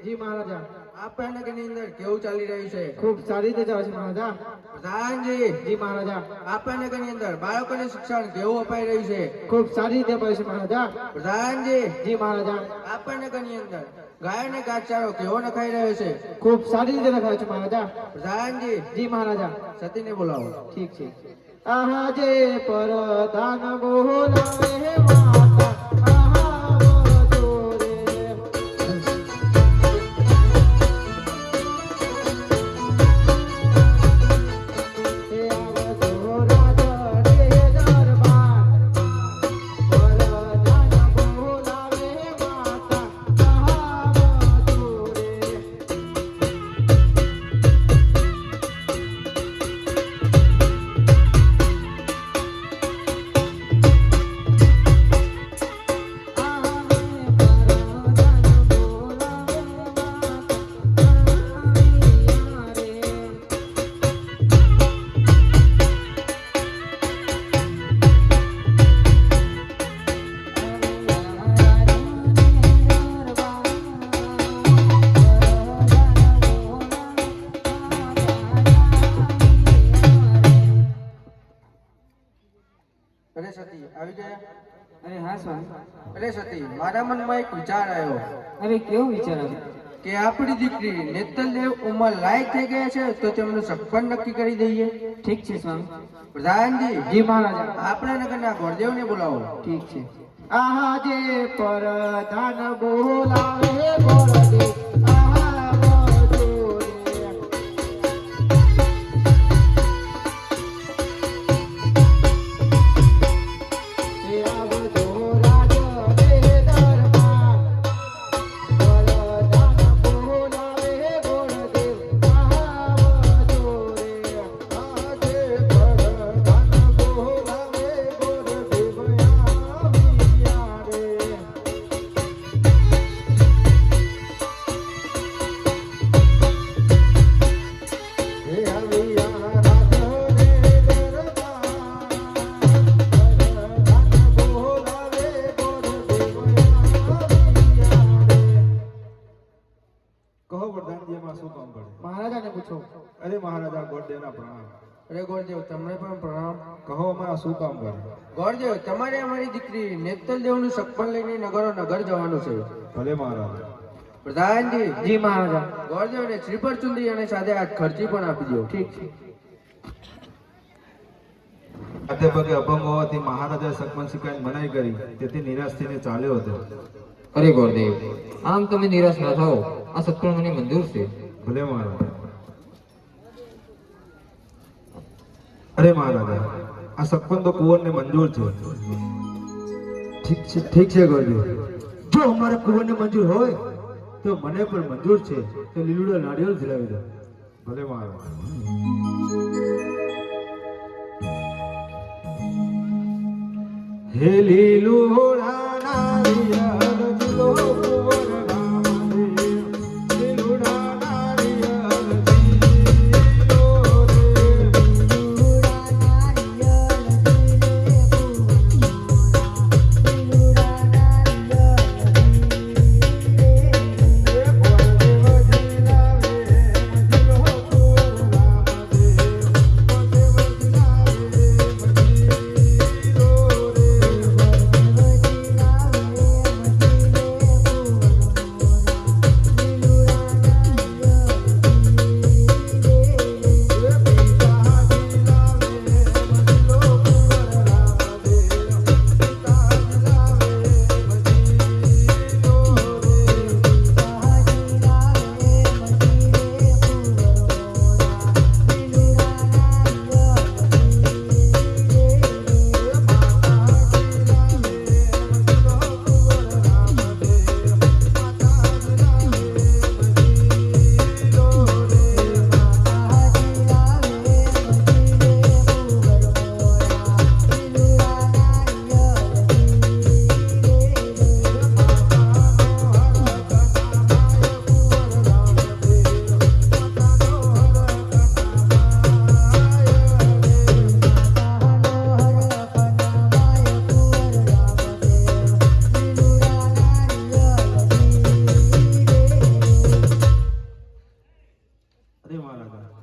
જી મહારાજા. આપણા નગરની અંદર કેવું ચાલી રહ્યું છે? ખૂબ સારી રીતે ચાલે છે મહારાજા. પ્રધાનજી. જી મહારાજા. આપણા નગરની અંદર બાળકોને શિક્ષણ કેવું અપાઈ રહ્યું છે? ખૂબ સારી રીતે અપાય છે મહારાજા. પ્રધાનજી. જી મહારાજા. આપણા નગરની અંદર ગાયને ઘાસચારો કેવો નખાઈ રહ્યો છે? ખૂબ સારી રીતે નખાય છે મહારાજા. પ્રધાનજી. જી મહારાજા. સતીને બોલાવો. ઠીક છે. આહા જે પરધાન બોલાવે માતા આવી ગયા? અરે હા સ્વામી. અરે સતી, મારા મનમાં એક વિચાર આવ્યો. અરે કેવો વિચાર આવ્યો? કે આપણી દીકરી નેતલદેવ ઉંમર લાયક થઈ ગયા છે તો તેમનું સગપણ નક્કી કરી દઈએ. ઠીક છે સ્વામી. પ્રધાનજી. જી મહારાજા. આપણા નગરના ગોરદેવને બોલાવો. ઠીક છે. આહા જે પરધાન બોલાવે ગોરદેવ મહારાજાને પૂછો. અરે મહારાજા ગોરદેવના પ્રણામ. અરે ગોરદેવ, તમને પણ પ્રણામ. કહો અમારા શું કામ કરે? ગોરદેવ, તમારે અમારી દીકરી નેતલદેવનું સગપણ લઈને નગર જવાનું છે. ભલે મહારાજા. પ્રધાનજી. જી મહારાજા. ગોરદેવને શ્રીફળ ચુંદડી અને સાથે આ ખર્ચી પણ આપી દો. ઠીક છે. હાથે પગે અભંગ હોવાથી મહારાજાએ સગપણ શિકાયત મનાઈ કરી, તેથી નિરાશ થઈને ચાલ્યો હતો. અરે ગોરદેવ, આમ તમે નિરાશ ન થાઓ. આ સત્પણ મને મંજૂર છે. ભલે મહારાજા. અરે મહારાજા, આ સગપણ તો કુંવરને મંજૂર છે. ઠીક છે ગોરદેવ. જો અમારા કુંવરને મંજૂર હોય તો મને પણ મંજૂર છે. તો લીલુડા નારિયેળ ઝીલાવી દો. ભલે મહારાજા. હે લીલુડા નારિયેળ ઝીલો કુંવર રામદેવ. લીલુડા નારિયેળ ઝીલો રે.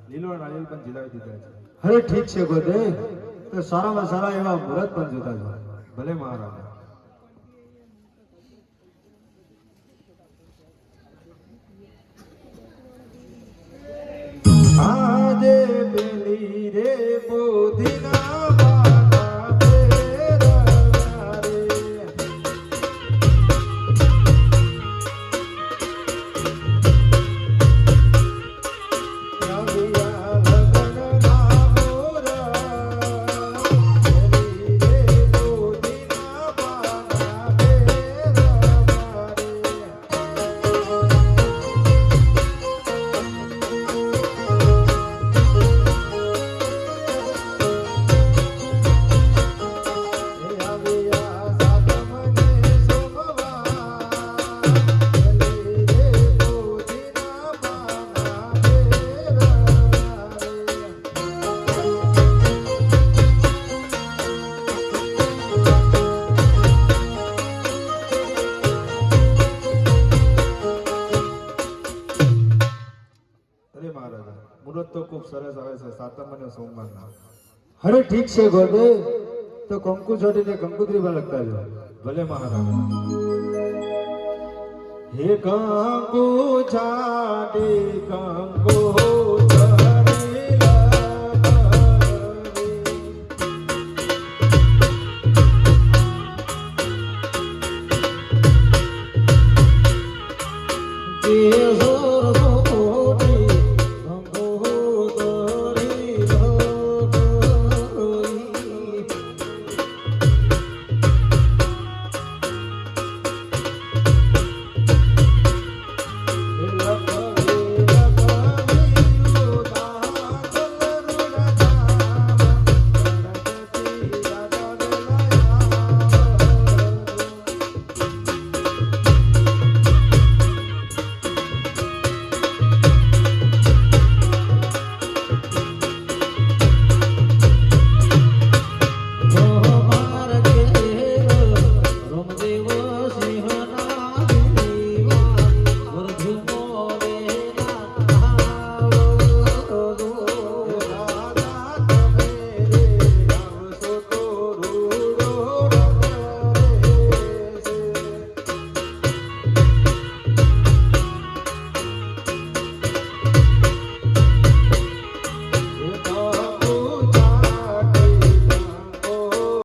લીલો નાળિયેર પણ ઝીલાવી દીધા છે. અરે ઠીક છે ગુરુદેવ, તો સારામાં સારા એવા મુહૂર્ત પણ જોતા જાઓ. ભલે મહારાજા. આજે પેલી રે બોધીના બાના ફેરવ્યા રે. રવિયા લગનના મોરા, પેલી રે બોધીના બાના ફેરવ્યા રે. મુહૂર્ત તો ખૂબ સરસ આવે છે, સાતમ અને સોમવારના. અરે ઠીક છે ગુરુદેવ, તો કંકુ છોડીને કંકુત્રી પર લખતા જાઓ. ભલે મહારાજા. હે કંકુ છાડી કંકુ